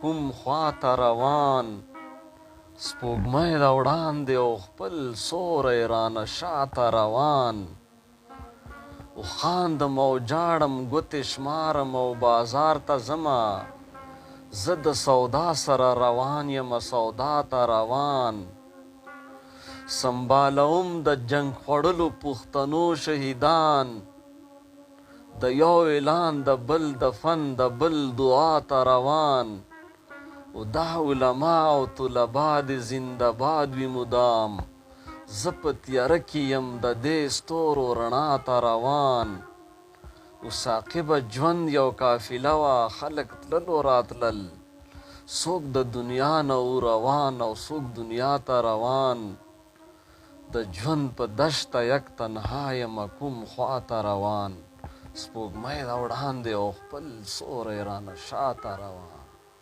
کوم خواته روان سپوږمۍ را وړاندې او خپل سوری رانه شاته روان و خاندم او جاړم ګوتې شمارم او بازار ته ځمه زه د سودا سره روان یم سودا ته روان سنبالوم د جنګ خوړلو پښتنو شهیدان د یو اعلان د بل دفن د بل دعا ته روان و دا علما او طلبا د زنده باد وي مدام زه په تیاره کې یم د دې ستورو رڼا ته روان و ساقبه ژوند یو قافله وه خلک تلل و راتلل څوک د دنیا نه و روان او څوک دنیا ته روان د ژوند په دشته یک تنها یمه کوم خواته روان سپوږمۍ را وړاندې او خپل سوری رانه شاته روان